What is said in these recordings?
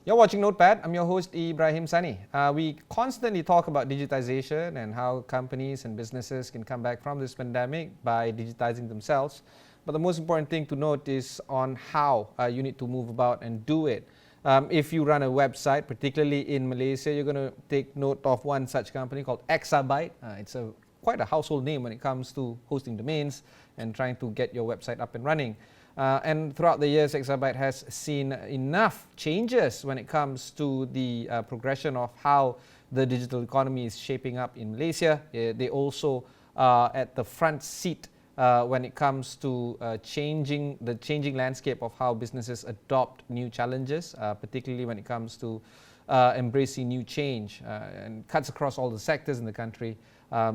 You're watching Notepad. I'm your host, Ibrahim Sani. We constantly talk about digitization and how companies and businesses can come back from this pandemic by digitizing themselves. But the most important thing to note is on how you need to move about and do it. If you run a website, particularly in Malaysia, you're going to take note of one such company called Exabyte. It's quite a household name when it comes to hosting domains and trying to get your website up and running. And throughout the years, Exabyte has seen enough changes when it comes to the progression of how the digital economy is shaping up in Malaysia. They also are at the front seat when it comes to the changing landscape of how businesses adopt new challenges, particularly when it comes to embracing new change, and cuts across all the sectors in the country,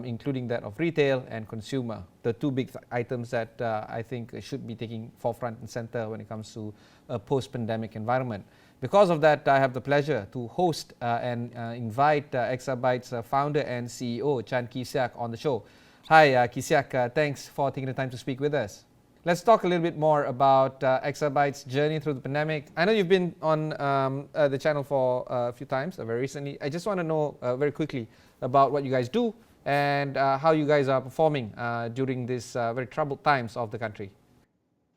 including that of retail and consumer, the two big items that I think should be taking forefront and center when it comes to a post-pandemic environment. Because of that, I have the pleasure to host and invite Exabyte's founder and CEO, Siak, on the show. Hi, Siak, thanks for taking the time to speak with us. Let's talk a little bit more about Exabyte's journey through the pandemic. I know you've been on the channel for a few times, very recently. I just want to know very quickly about what you guys do and how you guys are performing during these very troubled times of the country.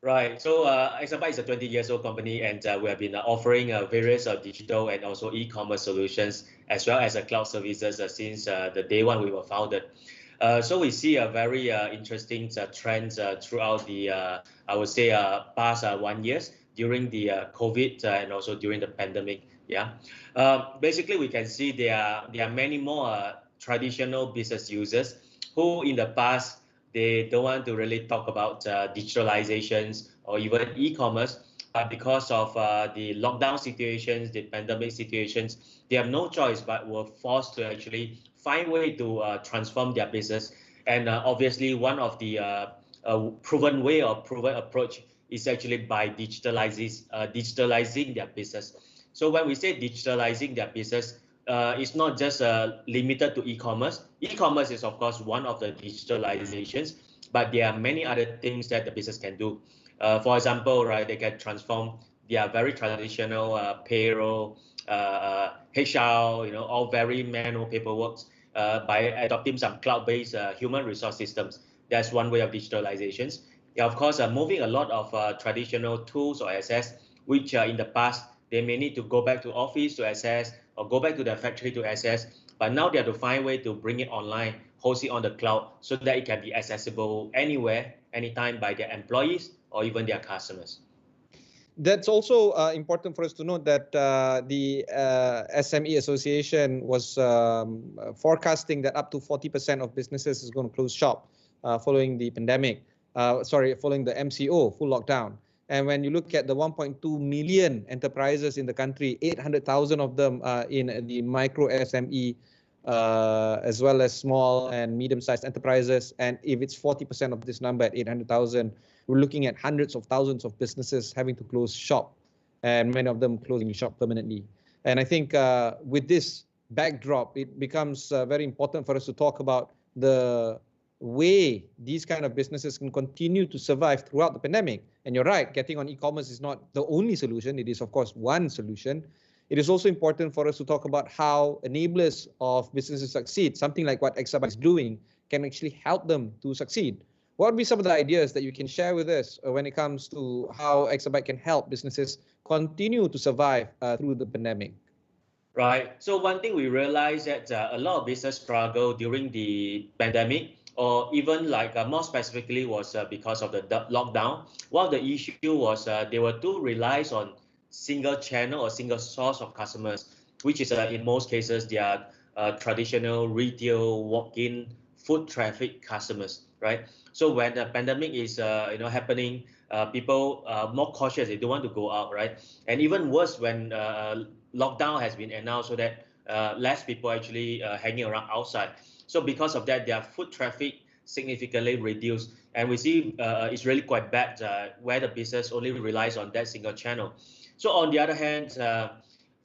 Right. So Exabyte is a 20 years old company, and we have been offering various digital and also e-commerce solutions, as well as cloud services since the day one we were founded. So we see a very interesting trends throughout the, I would say, past 1 years during the COVID and also during the pandemic. Yeah. Basically, we can see there are many more traditional business users who in the past, they don't want to really talk about digitalizations or even e-commerce, but because of the lockdown situations, the pandemic situations, they have no choice but were forced to actually find way to transform their business. And obviously, one of the proven way or proven approach is actually by digitalizing their business. So when we say digitalizing their business, it's not just limited to e-commerce. E-commerce is, of course, one of the digitalizations, but there are many other things that the business can do. For example, right, they can transform their very traditional payroll, HR, all very manual paperwork by adopting some cloud-based human resource systems. That's one way of digitalizations. Yeah, of course, moving a lot of traditional tools or assets, which in the past, they may need to go back to office to access or go back to the factory to access, but now they have to find a way to bring it online, host it on the cloud so that it can be accessible anywhere, anytime by their employees or even their customers. That's also important for us to note that the SME Association was forecasting that up to 40% of businesses is going to close shop following the pandemic, following the MCO, full lockdown. And when you look at the 1.2 million enterprises in the country, 800,000 of them in the micro SME, as well as small and medium-sized enterprises. And if it's 40% of this number at 800,000, we're looking at hundreds of thousands of businesses having to close shop, and many of them closing shop permanently. And I think with this backdrop, it becomes very important for us to talk about the way these kind of businesses can continue to survive throughout the pandemic. And you're right, getting on e-commerce is not the only solution. It is, of course, one solution. It is also important for us to talk about how enablers of businesses succeed, something like what Exabyte is doing, can actually help them to succeed. What would be some of the ideas that you can share with us when it comes to how Exabyte can help businesses continue to survive through the pandemic? Right. So one thing we realized that a lot of business struggle during the pandemic, or even like more specifically was because of the lockdown. One of the issue was they were too relies on single channel or single source of customers, which is in most cases they are traditional retail walk-in foot traffic customers, right? So when the pandemic is happening, people are more cautious. They don't want to go out, right? And even worse when lockdown has been announced, so that less people actually hanging around outside. So because of that, their foot traffic significantly reduced. And we see it's really quite bad where the business only relies on that single channel. So on the other hand,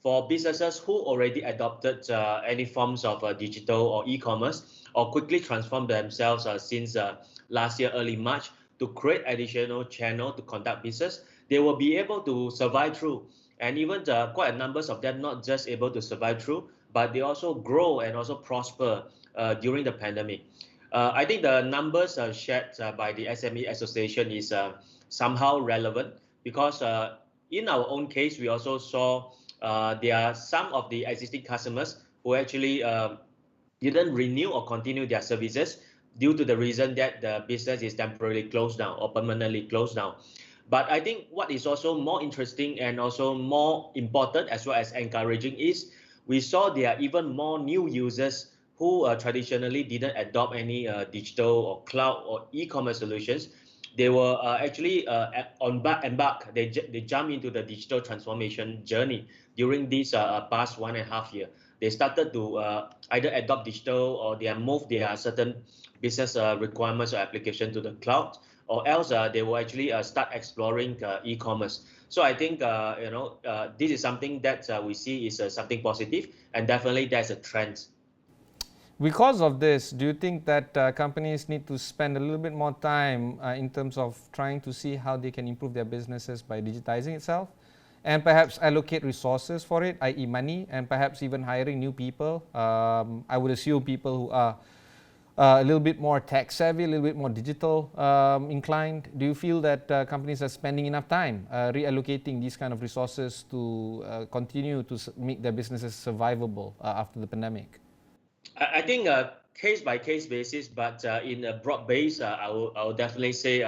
for businesses who already adopted any forms of digital or e-commerce or quickly transformed themselves since last year, early March, to create additional channel to conduct business, they will be able to survive through. and even quite a numbers of them not just able to survive through, but they also grow and also prosper during the pandemic. I think the numbers shared by the SME Association is somehow relevant because in our own case, we also saw there are some of the existing customers who actually didn't renew or continue their services due to the reason that the business is temporarily closed down or permanently closed down. But I think what is also more interesting and also more important as well as encouraging is we saw there are even more new users who traditionally didn't adopt any digital or cloud or e-commerce solutions. They were actually embark. They jump into the digital transformation journey during this past 1.5 year. They started to either adopt digital or they have moved their certain business requirements or application to the cloud, or else they will actually start exploring e-commerce. So I think this is something that we see is something positive, and definitely that's a trend. Because of this, do you think that companies need to spend a little bit more time in terms of trying to see how they can improve their businesses by digitizing itself, and perhaps allocate resources for it, i.e. money, and perhaps even hiring new people? I would assume people who are a little bit more tech savvy, a little bit more digital inclined. Do you feel that companies are spending enough time reallocating these kind of resources to continue to make their businesses survivable after the pandemic? I think case by case basis, but in a broad base, I will definitely say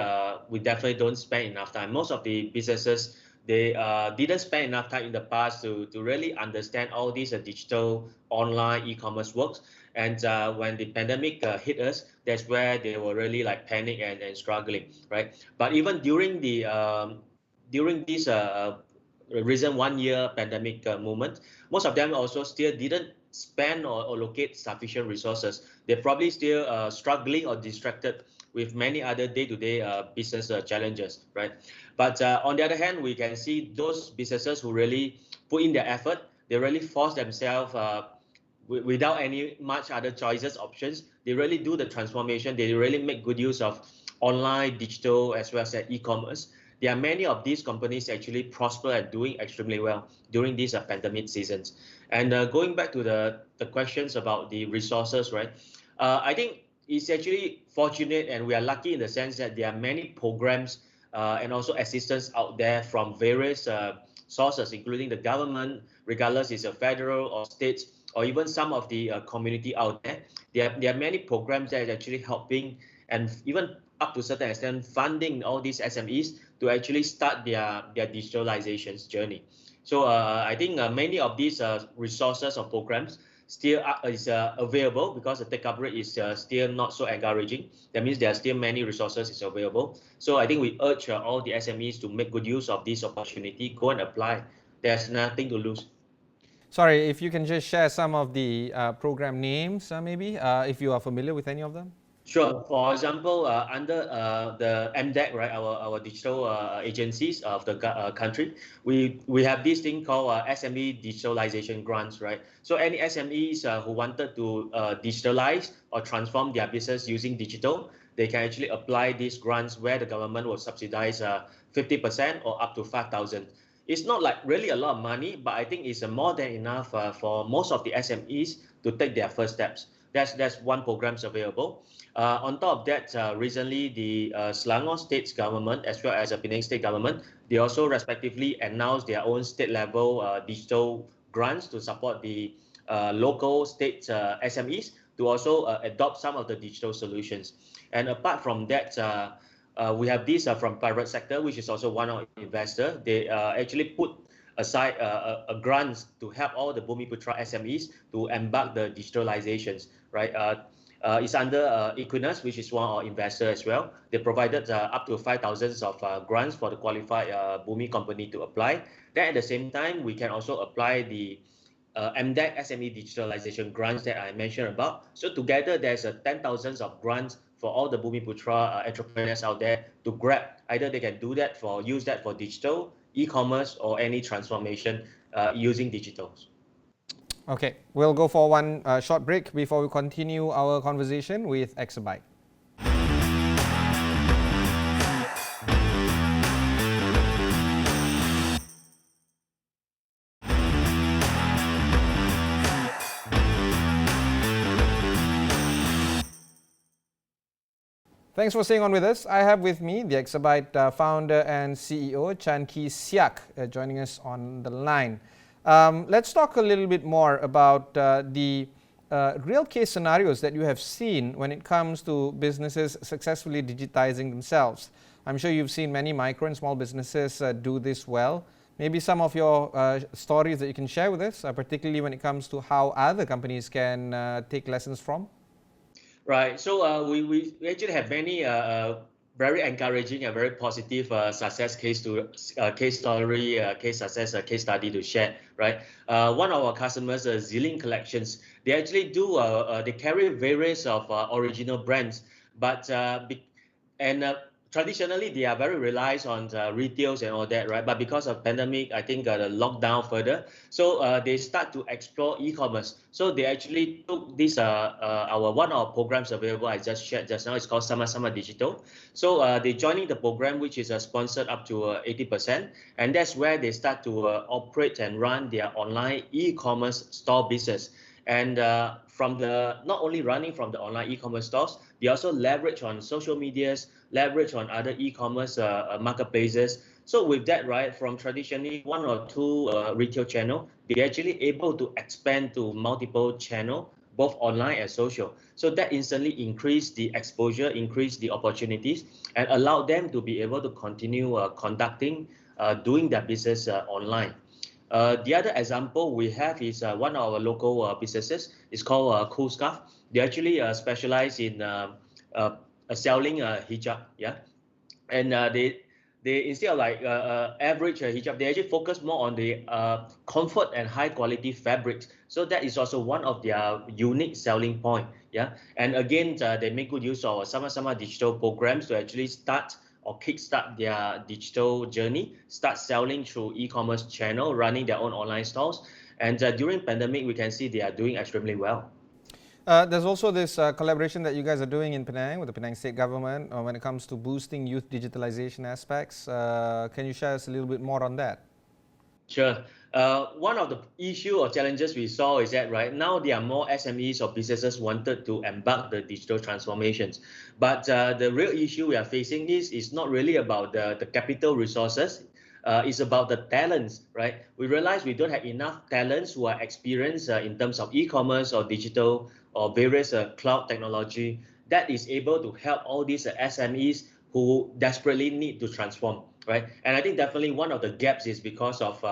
we definitely don't spend enough time. Most of the businesses, they didn't spend enough time in the past to really understand all these digital online e-commerce works. And when the pandemic hit us, that's where they were really like panic and struggling, right? But even during the during this recent 1 year pandemic moment, most of them also still didn't spend or allocate sufficient resources. They're probably still struggling or distracted with many other day-to-day business challenges, right? But on the other hand, we can see those businesses who really put in their effort, they really force themselves without any much other choices, options. They really do the transformation. They really make good use of online, digital, as well as e-commerce. There are many of these companies actually prosper and doing extremely well during these pandemic seasons. And going back to the questions about the resources, right? I think it's actually fortunate and we are lucky in the sense that there are many programs and also assistance out there from various sources, including the government, regardless it's a federal or states, or even some of the community out there. There are many programs that are actually helping and even up to a certain extent funding all these SMEs to actually start their digitalizations journey. So I think many of these resources or programs still is available because the take-up rate is still not so encouraging. That means there are still many resources is available. So I think we urge all the SMEs to make good use of this opportunity, go and apply. There's nothing to lose. Sorry, if you can just share some of the program names, maybe, if you are familiar with any of them. Sure. For example, under the MDEC, right, our digital agencies of the country, we have this thing called SME digitalization grants, right? So any SMEs who wanted to digitalize or transform their business using digital, they can actually apply these grants where the government will subsidize 50% or up to 5,000. It's not like really a lot of money, but I think it's more than enough for most of the SMEs to take their first steps. That's one programs available. On top of that, recently the Selangor State government as well as the Penang State government, they also respectively announced their own state level digital grants to support the local state SMEs to also adopt some of the digital solutions. And apart from that, we have this from private sector, which is also one of investor. They actually put aside a grants to help all the Bumiputra SMEs to embark the digitalizations, right? It's under Equinus, which is one of our investors as well. They provided up to 5,000 of grants for the qualified Bumi company to apply. Then at the same time, we can also apply the MDEC SME digitalization grants that I mentioned about. So together, there's 10,000 of grants for all the Bumiputra entrepreneurs out there to grab. Either they can do that use that for digital, e-commerce, or any transformation using digitals. Okay, we'll go for one short break before we continue our conversation with Exabyte. Thanks for staying on with us. I have with me the Exabyte founder and CEO, Siak, joining us on the line. Let's talk a little bit more about the real case scenarios that you have seen when it comes to businesses successfully digitizing themselves. I'm sure you've seen many micro and small businesses do this well. Maybe some of your stories that you can share with us, particularly when it comes to how other companies can take lessons from. Right. So we actually have many very encouraging and very positive success case story, case success, case study to share. Right. One of our customers, Zilling Collections, they actually do they carry various of original brands, but traditionally they are very reliant on retails and all that, right? But because of pandemic, I think the lockdown further, so they start to explore e-commerce. So they actually took this our one of our programs available I just shared just now. It's called Sama Digital. So they joining the program, which is sponsored up to 80%, and that's where they start to operate and run their online e-commerce store business. And from the not only running from the online e-commerce stores, they also leverage on social medias, leverage on other e-commerce marketplaces. So with that, right, from traditionally one or two retail channel, they actually able to expand to multiple channel, both online and social. So that instantly increase the exposure, increase the opportunities, and allow them to be able to continue doing their business online. The other example we have is one of our local businesses. It's called Cool Scarf. They actually specialize in selling hijab, yeah, and they instead of like average hijab, they actually focus more on the comfort and high quality fabrics. So that is also one of their unique selling point, yeah. And again, they make good use of Sama digital programs to actually start or kickstart their digital journey, start selling through e-commerce channel, running their own online stores. And during pandemic, we can see they are doing extremely well. There's also this collaboration that you guys are doing in Penang with the Penang state government when it comes to boosting youth digitalization aspects. Can you share us a little bit more on that? Sure. One of the issue or challenges we saw is that right now there are more SMEs or businesses wanted to embark the digital transformations. But the real issue we are facing is not really about the capital resources. It's about the talents, right? We realize we don't have enough talents who are experienced in terms of e-commerce or digital or various cloud technology that is able to help all these SMEs who desperately need to transform, right? And I think definitely one of the gaps is because of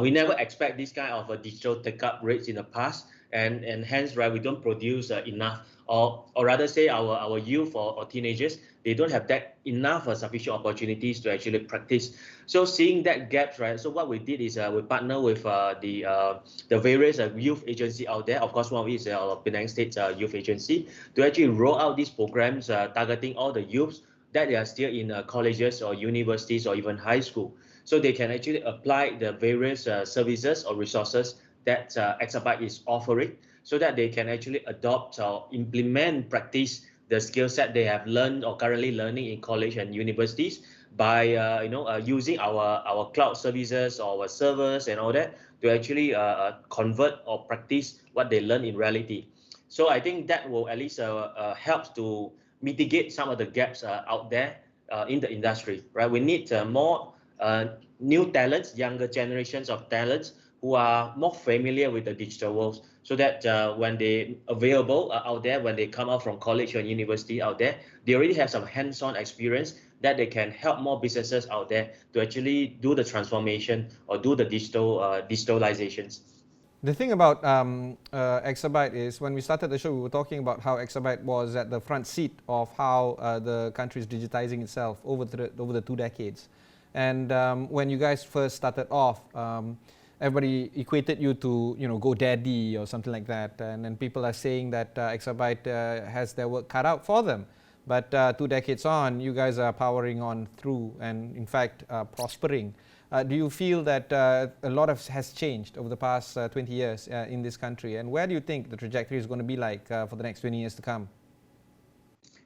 we never expect this kind of digital take-up rates in the past, and hence, right, we don't produce enough, or rather say our youth or teenagers, they don't have that enough sufficient opportunities to actually practice. So seeing that gaps, right, so what we did is we partner with the various youth agency out there. Of course, one of it is our Penang State Youth Agency, to actually roll out these programs targeting all the youths that they are still in colleges or universities or even high school. So they can actually apply the various services or resources that Exabyte is offering, so that they can actually adopt or implement, practice the skill set they have learned or currently learning in college and universities by using our cloud services or our servers and all that to actually convert or practice what they learn in reality. So I think that will at least help to mitigate some of the gaps out there in the industry, right? We need more new talents, younger generations of talents who are more familiar with the digital world, so that when they available out there, when they come out from college or university out there, they already have some hands-on experience that they can help more businesses out there to actually do the transformation or do the digitalizations. The thing about Exabyte is when we started the show, we were talking about how Exabyte was at the front seat of how the country is digitizing itself over the 2 decades. And when you guys first started off, everybody equated you to, GoDaddy or something like that. And then people are saying that Exabyte has their work cut out for them. But 2 decades on, you guys are powering on through and, in fact, prospering. Do you feel that a lot has changed over the past 20 years in this country? And where do you think the trajectory is going to be like for the next 20 years to come?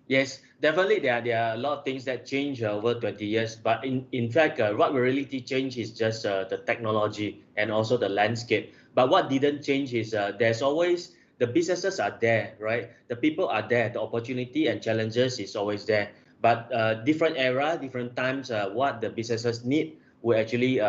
Yes, definitely there are a lot of things that change over 20 years. But in fact, what will really change is just the technology and also the landscape. But what didn't change is there's always the businesses are there, right? The people are there. The opportunity and challenges is always there. But different era, different times, what the businesses need will actually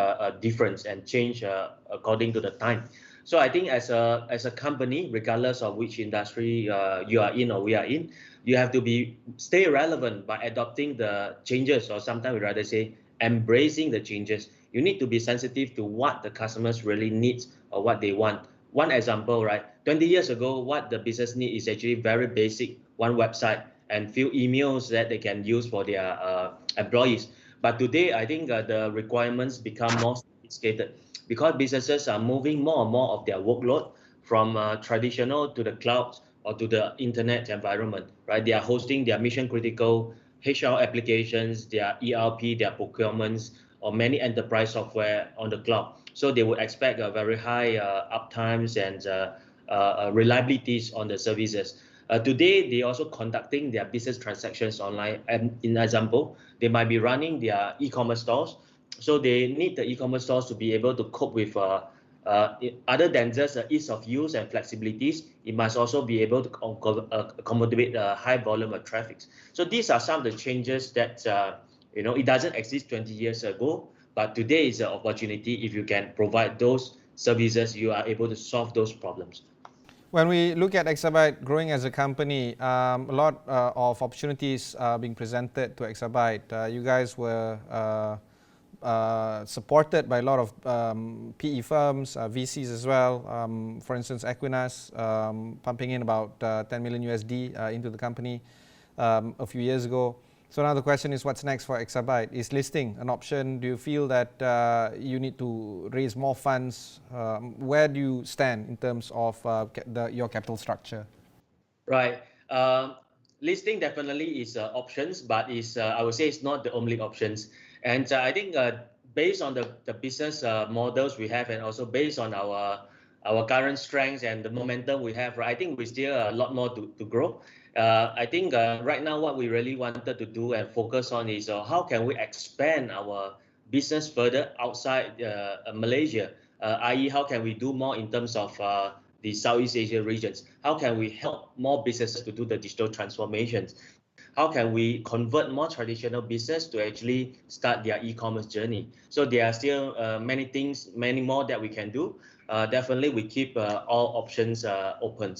difference and change according to the time. So I think as a company, regardless of which industry you are in or we are in, you have to stay relevant by adopting the changes, or sometimes we rather say embracing the changes. You need to be sensitive to what the customers really need or what they want. One example, right? 20 years ago, what the business need is actually very basic: one website and few emails that they can use for their employees. But today, I think the requirements become more sophisticated because businesses are moving more and more of their workload from traditional to the cloud or to the internet environment, right? They are hosting their mission critical HR applications, their ERP, their procurements, or many enterprise software on the cloud. So they would expect a very high uptimes and reliabilities on the services. Today, they also conducting their business transactions online. And in example, they might be running their e-commerce stores. So they need the e-commerce stores to be able to cope with other than just ease of use and flexibilities. It must also be able to accommodate a high volume of traffic. So these are some of the changes that it doesn't exist 20 years ago, but today is an opportunity. If you can provide those services, you are able to solve those problems. When we look at Exabyte growing as a company, a lot of opportunities being presented to Exabyte. You guys were supported by a lot of PE firms, VCs as well. For instance, Equinas pumping in about 10 million USD into the company a few years ago. So now the question is, what's next for Exabyte? Is listing an option? Do you feel that you need to raise more funds? Where do you stand in terms of your capital structure? Right. Listing definitely is options, but I would say it's not the only options. And I think based on the business models we have, and also based on our current strengths and the momentum we have, right, I think we still a lot more to grow. I think right now what we really wanted to do and focus on is how can we expand our business further outside Malaysia, i.e. how can we do more in terms of the Southeast Asia regions? How can we help more businesses to do the digital transformations? How can we convert more traditional business to actually start their e-commerce journey? So there are still many things, many more that we can do. Definitely, we keep all options open.